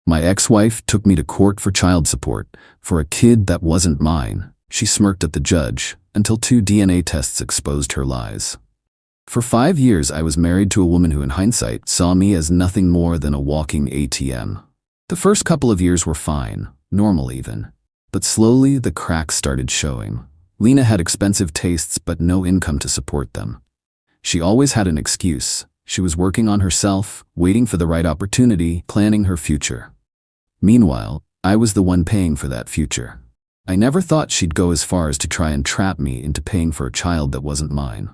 My ex-wife took me to court for child support, for a kid that wasn't mine. She smirked at the judge, until 2 DNA tests exposed her lies. For 5 years I was married to a woman who in hindsight saw me as nothing more than a walking ATM. The first couple of years were fine, normal even. But slowly the cracks started showing. Lena had expensive tastes but no income to support them. She always had an excuse. She was working on herself, waiting for the right opportunity, planning her future. Meanwhile, I was the one paying for that future. I never thought she'd go as far as to try and trap me into paying for a child that wasn't mine.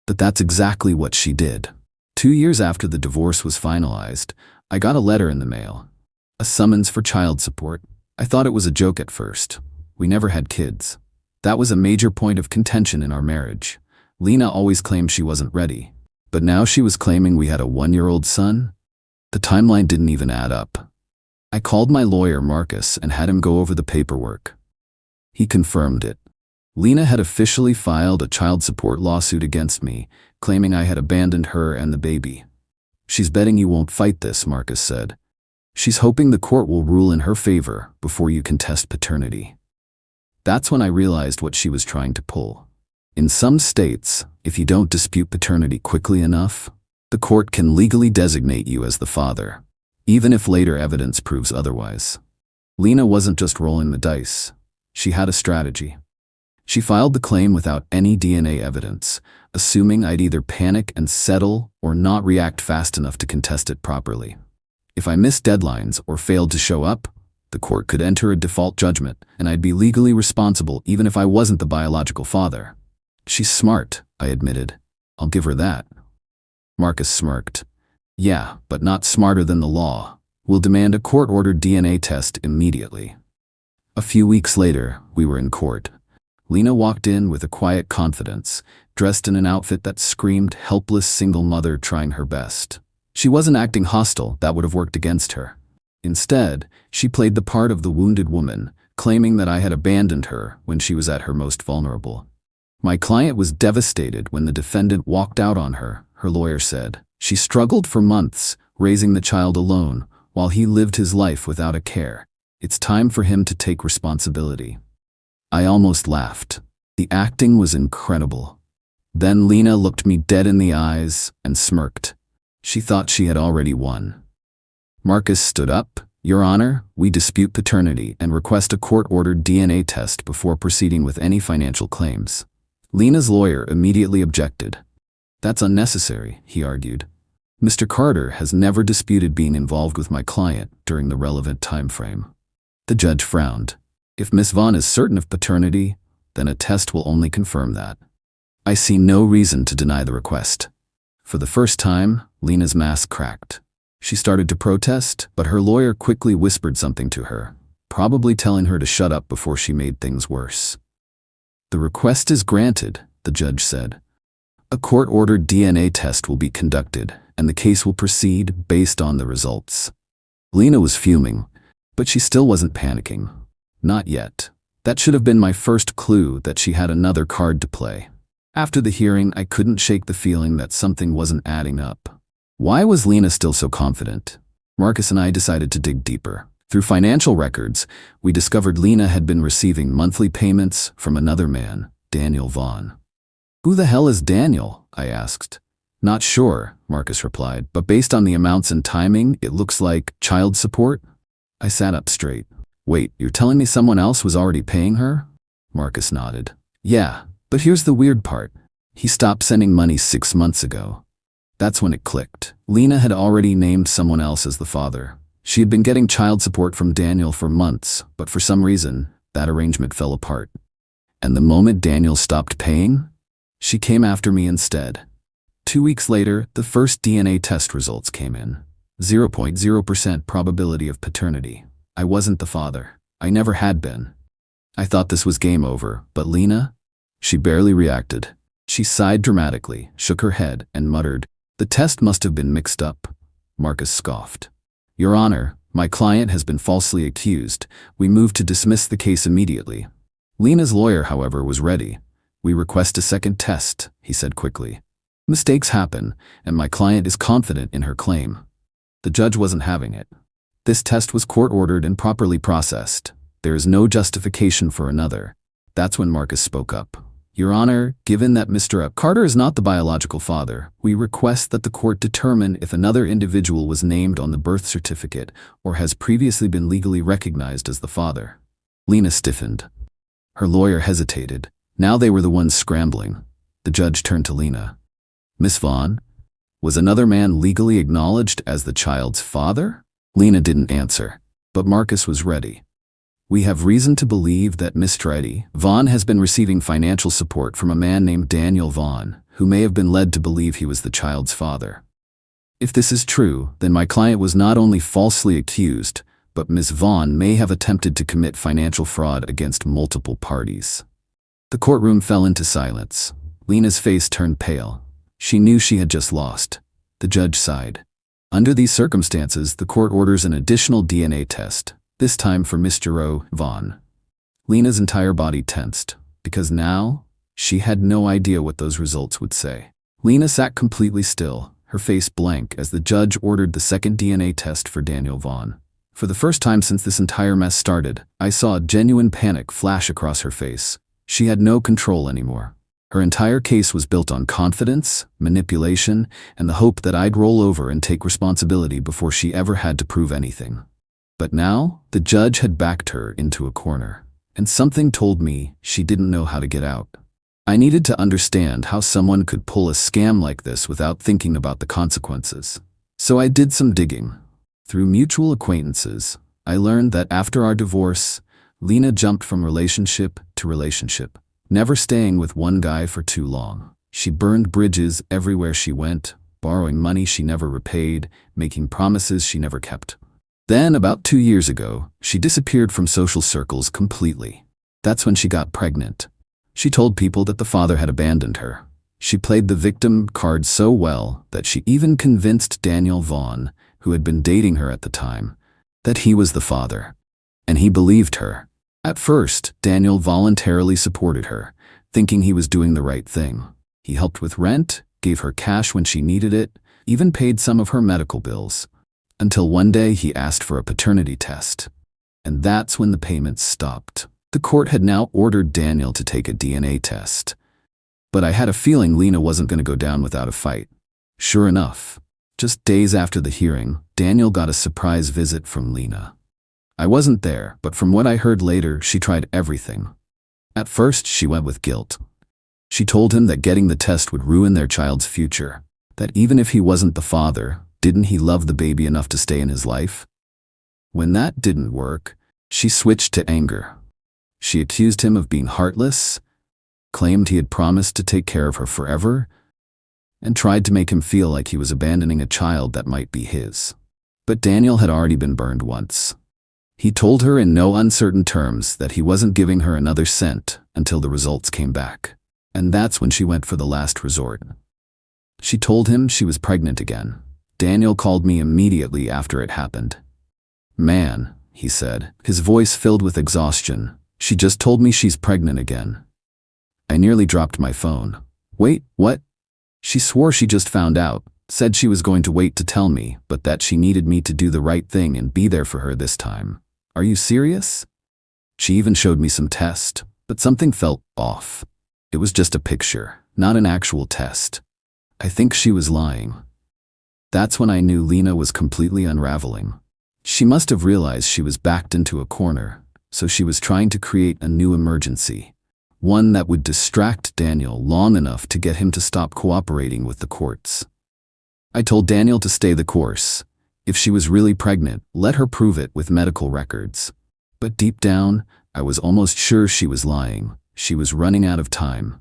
But that's exactly what she did. 2 years after the divorce was finalized, I got a letter in the mail. A summons for child support. I thought it was a joke at first. We never had kids. That was a major point of contention in our marriage. Lena always claimed she wasn't ready. But now she was claiming we had a 1-year-old son? The timeline didn't even add up. I called my lawyer, Marcus, and had him go over the paperwork. He confirmed it. Lena had officially filed a child support lawsuit against me, claiming I had abandoned her and the baby. She's betting you won't fight this, Marcus said. She's hoping the court will rule in her favor before you contest paternity. That's when I realized what she was trying to pull. In some states, if you don't dispute paternity quickly enough, the court can legally designate you as the father, even if later evidence proves otherwise. Lena wasn't just rolling the dice. She had a strategy. She filed the claim without any DNA evidence, assuming I'd either panic and settle or not react fast enough to contest it properly. If I missed deadlines or failed to show up, the court could enter a default judgment and I'd be legally responsible even if I wasn't the biological father. She's smart, I admitted. I'll give her that. Marcus smirked. Yeah, but not smarter than the law. We'll demand a court-ordered DNA test immediately. A few weeks later, we were in court. Lena walked in with a quiet confidence, dressed in an outfit that screamed helpless single mother trying her best. She wasn't acting hostile, that would have worked against her. Instead, she played the part of the wounded woman, claiming that I had abandoned her when she was at her most vulnerable. My client was devastated when the defendant walked out on her, her lawyer said. She struggled for months, raising the child alone, while he lived his life without a care. It's time for him to take responsibility. I almost laughed. The acting was incredible. Then Lena looked me dead in the eyes and smirked. She thought she had already won. Marcus stood up. Your Honor, we dispute paternity and request a court-ordered DNA test before proceeding with any financial claims. Lena's lawyer immediately objected. That's unnecessary, he argued. Mr. Carter has never disputed being involved with my client during the relevant time frame. The judge frowned. If Miss Vaughn is certain of paternity, then a test will only confirm that. I see no reason to deny the request. For the first time, Lena's mask cracked. She started to protest, but her lawyer quickly whispered something to her, probably telling her to shut up before she made things worse. The request is granted, the judge said. A court-ordered DNA test will be conducted, and the case will proceed based on the results. Lena was fuming, but she still wasn't panicking. Not yet. That should have been my first clue that she had another card to play. After the hearing, I couldn't shake the feeling that something wasn't adding up. Why was Lena still so confident? Marcus and I decided to dig deeper. Through financial records, we discovered Lena had been receiving monthly payments from another man, Daniel Vaughn. Who the hell is Daniel? I asked. Not sure, Marcus replied, but based on the amounts and timing, it looks like child support. I sat up straight. Wait, you're telling me someone else was already paying her? Marcus nodded. Yeah, but here's the weird part. He stopped sending money 6 months ago. That's when it clicked. Lena had already named someone else as the father. She had been getting child support from Daniel for months, but for some reason, that arrangement fell apart. And the moment Daniel stopped paying, she came after me instead. 2 weeks later, the first DNA test results came in. 0.0% probability of paternity. I wasn't the father. I never had been. I thought this was game over, but Lena? She barely reacted. She sighed dramatically, shook her head, and muttered, "The test must have been mixed up." Marcus scoffed. Your Honor, my client has been falsely accused. We move to dismiss the case immediately. Lena's lawyer, however, was ready. We request a second test, he said quickly. Mistakes happen, and my client is confident in her claim. The judge wasn't having it. This test was court-ordered and properly processed. There is no justification for another. That's when Marcus spoke up. Your Honor, given that Mr. Carter is not the biological father, we request that the court determine if another individual was named on the birth certificate or has previously been legally recognized as the father. Lena stiffened. Her lawyer hesitated. Now they were the ones scrambling. The judge turned to Lena. Miss Vaughn, was another man legally acknowledged as the child's father? Lena didn't answer, but Marcus was ready. We have reason to believe that Mr. Eddie Vaughn has been receiving financial support from a man named Daniel Vaughn, who may have been led to believe he was the child's father. If this is true, then my client was not only falsely accused, but Ms. Vaughn may have attempted to commit financial fraud against multiple parties. The courtroom fell into silence. Lena's face turned pale. She knew she had just lost. The judge sighed. Under these circumstances, the court orders an additional DNA test, this time for Mr. Vaughn. Lena's entire body tensed, because now she had no idea what those results would say. Lena sat completely still, her face blank as the judge ordered the second DNA test for Daniel Vaughn. For the first time since this entire mess started, I saw a genuine panic flash across her face. She had no control anymore. Her entire case was built on confidence, manipulation, and the hope that I'd roll over and take responsibility before she ever had to prove anything. But now, the judge had backed her into a corner, and something told me she didn't know how to get out. I needed to understand how someone could pull a scam like this without thinking about the consequences. So I did some digging. Through mutual acquaintances, I learned that after our divorce, Lena jumped from relationship to relationship, never staying with one guy for too long. She burned bridges everywhere she went, borrowing money she never repaid, making promises she never kept. Then, about 2 years ago, she disappeared from social circles completely. That's when she got pregnant. She told people that the father had abandoned her. She played the victim card so well that she even convinced Daniel Vaughn, who had been dating her at the time, that he was the father. And he believed her. At first, Daniel voluntarily supported her, thinking he was doing the right thing. He helped with rent, gave her cash when she needed it, even paid some of her medical bills. Until one day he asked for a paternity test. And that's when the payments stopped. The court had now ordered Daniel to take a DNA test. But I had a feeling Lena wasn't going to go down without a fight. Sure enough, just days after the hearing, Daniel got a surprise visit from Lena. I wasn't there, but from what I heard later, she tried everything. At first, she went with guilt. She told him that getting the test would ruin their child's future, that even if he wasn't the father, didn't he love the baby enough to stay in his life? When that didn't work, she switched to anger. She accused him of being heartless, claimed he had promised to take care of her forever, and tried to make him feel like he was abandoning a child that might be his. But Daniel had already been burned once. He told her in no uncertain terms that he wasn't giving her another cent until the results came back. And that's when she went for the last resort. She told him she was pregnant again. Daniel called me immediately after it happened. Man, he said, his voice filled with exhaustion. She just told me she's pregnant again. I nearly dropped my phone. Wait, what? She swore she just found out, said she was going to wait to tell me, but that she needed me to do the right thing and be there for her this time. Are you serious? She even showed me some tests, but something felt off. It was just a picture, not an actual test. I think she was lying. That's when I knew Lena was completely unraveling. She must have realized she was backed into a corner, so she was trying to create a new emergency, one that would distract Daniel long enough to get him to stop cooperating with the courts. I told Daniel to stay the course. If she was really pregnant, let her prove it with medical records. But deep down, I was almost sure she was lying. She was running out of time.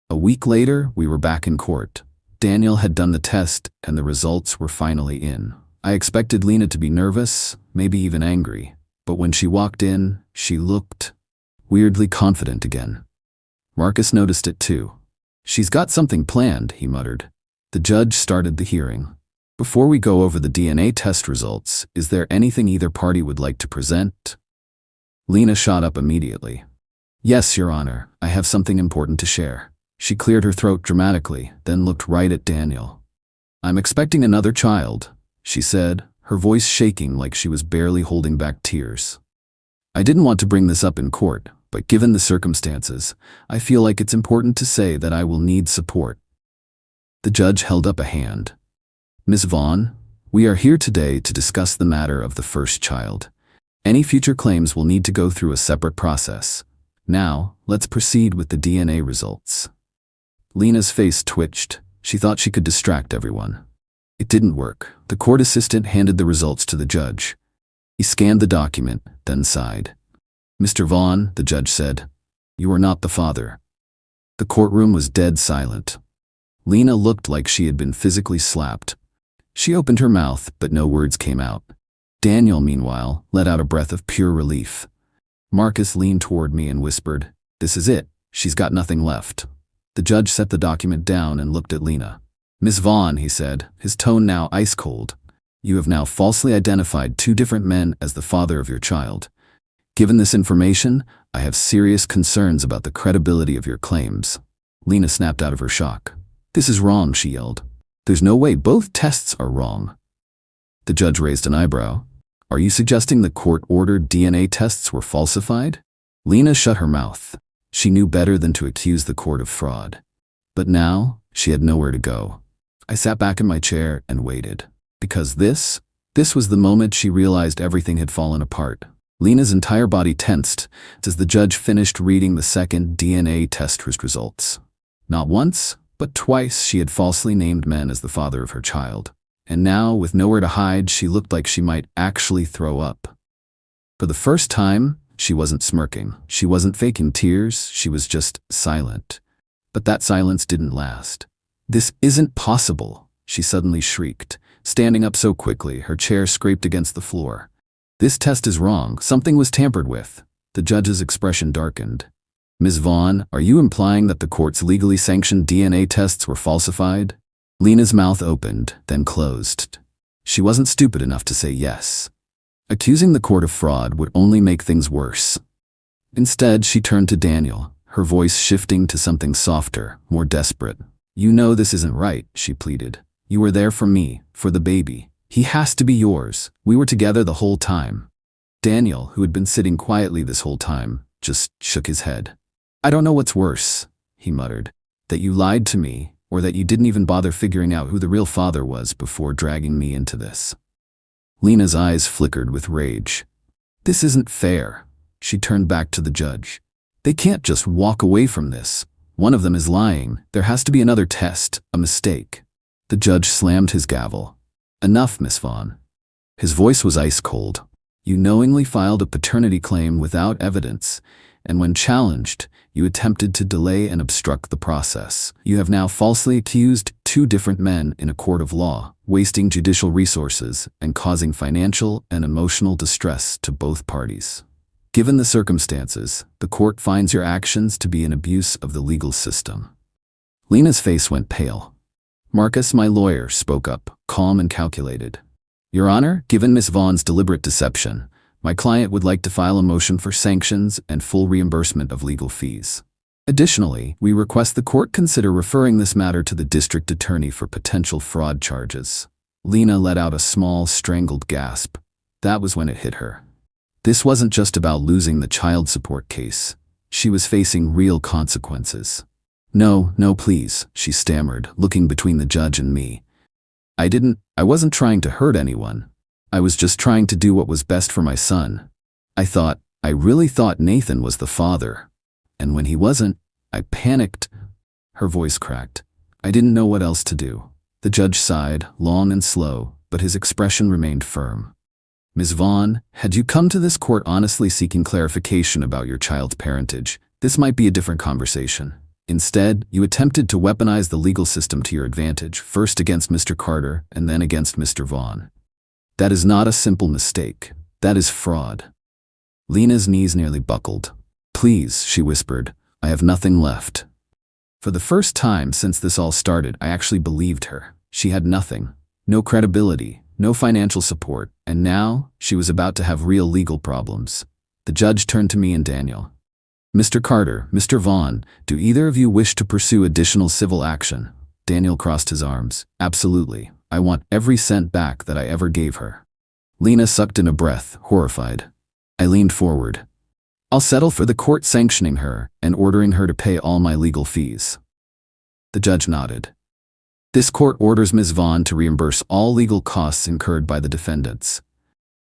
A week later, we were back in court. Daniel had done the test, and the results were finally in. I expected Lena to be nervous, maybe even angry. But when she walked in, she looked weirdly confident again. Marcus noticed it too. She's got something planned, he muttered. The judge started the hearing. Before we go over the DNA test results, is there anything either party would like to present? Lena shot up immediately. Yes, Your Honor, I have something important to share. She cleared her throat dramatically, then looked right at Daniel. I'm expecting another child, she said, her voice shaking like she was barely holding back tears. "I didn't want to bring this up in court, but given the circumstances, I feel like it's important to say that I will need support." The judge held up a hand. "Ms. Vaughn, we are here today to discuss the matter of the first child. Any future claims will need to go through a separate process. Now, let's proceed with the DNA results." Lena's face twitched. She thought she could distract everyone. It didn't work. The court assistant handed the results to the judge. He scanned the document, then sighed. "Mr. Vaughn," the judge said, "you are not the father." The courtroom was dead silent. Lena looked like she had been physically slapped. She opened her mouth, but no words came out. Daniel, meanwhile, let out a breath of pure relief. Marcus leaned toward me and whispered, "This is it. She's got nothing left." The judge set the document down and looked at Lena. "Ms. Vaughn," he said, his tone now ice cold, "you have now falsely identified 2 different men as the father of your child. Given this information, I have serious concerns about the credibility of your claims." Lena snapped out of her shock. "This is wrong," she yelled. "There's no way both tests are wrong." The judge raised an eyebrow. "Are you suggesting the court-ordered DNA tests were falsified?" Lena shut her mouth. She knew better than to accuse the court of fraud. But now, she had nowhere to go. I sat back in my chair and waited. Because this was the moment she realized everything had fallen apart. Lena's entire body tensed as the judge finished reading the second DNA test results. Not once, but twice she had falsely named men as the father of her child. And now, with nowhere to hide, she looked like she might actually throw up. For the first time, she wasn't smirking. She wasn't faking tears. She was just silent. But that silence didn't last. "This isn't possible," she suddenly shrieked, standing up so quickly her chair scraped against the floor. "This test is wrong. Something was tampered with." The judge's expression darkened. "Ms. Vaughn, are you implying that the court's legally sanctioned DNA tests were falsified?" Lena's mouth opened, then closed. She wasn't stupid enough to say yes. Accusing the court of fraud would only make things worse. Instead, she turned to Daniel, her voice shifting to something softer, more desperate. "You know this isn't right," she pleaded. "You were there for me, for the baby. He has to be yours. We were together the whole time." Daniel, who had been sitting quietly this whole time, just shook his head. "I don't know what's worse," he muttered. "That you lied to me, or that you didn't even bother figuring out who the real father was before dragging me into this." Lena's eyes flickered with rage. "This isn't fair." She turned back to the judge. "They can't just walk away from this. One of them is lying. There has to be another test, a mistake." The judge slammed his gavel. "Enough, Miss Vaughn." His voice was ice cold. "You knowingly filed a paternity claim without evidence, and when challenged, you attempted to delay and obstruct the process. You have now falsely accused 2 different men in a court of law, wasting judicial resources and causing financial and emotional distress to both parties. Given the circumstances, the court finds your actions to be an abuse of the legal system." Lena's face went pale. Marcus, my lawyer, spoke up, calm and calculated. "Your Honor, given Miss Vaughn's deliberate deception, my client would like to file a motion for sanctions and full reimbursement of legal fees. Additionally, we request the court consider referring this matter to the district attorney for potential fraud charges." Lena let out a small, strangled gasp. That was when it hit her. This wasn't just about losing the child support case. She was facing real consequences. No, please," she stammered, looking between the judge and me. I wasn't trying to hurt anyone. I was just trying to do what was best for my son. I really thought Nathan was the father. And when he wasn't, I panicked." Her voice cracked. "I didn't know what else to do." The judge sighed, long and slow, but his expression remained firm. "Ms. Vaughn, had you come to this court honestly seeking clarification about your child's parentage, this might be a different conversation. Instead, you attempted to weaponize the legal system to your advantage, first against Mr. Carter and then against Mr. Vaughn. That is not a simple mistake. That is fraud." Lena's knees nearly buckled. "Please," she whispered, "I have nothing left." For the first time since this all started, I actually believed her. She had nothing. No credibility, no financial support, and now she was about to have real legal problems. The judge turned to me and Daniel. "Mr. Carter, Mr. Vaughn, do either of you wish to pursue additional civil action?" Daniel crossed his arms. "Absolutely. I want every cent back that I ever gave her." Lena sucked in a breath, horrified. I leaned forward. I'll settle for the court sanctioning her and ordering her to pay all my legal fees. The judge nodded. This court orders Ms. Vaughn to reimburse all legal costs incurred by the defendants.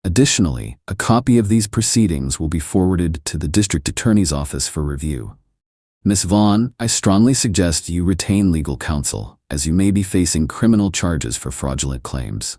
Additionally, a copy of these proceedings will be forwarded to the district attorney's office for review. Ms. Vaughn, I strongly suggest you retain legal counsel, as you may be facing criminal charges for fraudulent claims.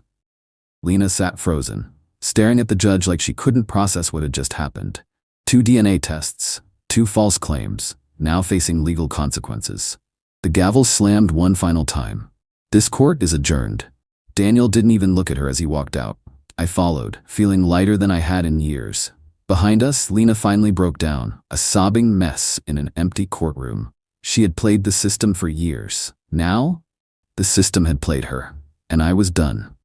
Lena sat frozen, staring at the judge like she couldn't process what had just happened. 2 DNA tests, 2 false claims, now facing legal consequences. The gavel slammed one final time. This court is adjourned. Daniel didn't even look at her as he walked out. I followed, feeling lighter than I had in years. Behind us, Lena finally broke down, a sobbing mess in an empty courtroom. She had played the system for years. Now, the system had played her, and I was done.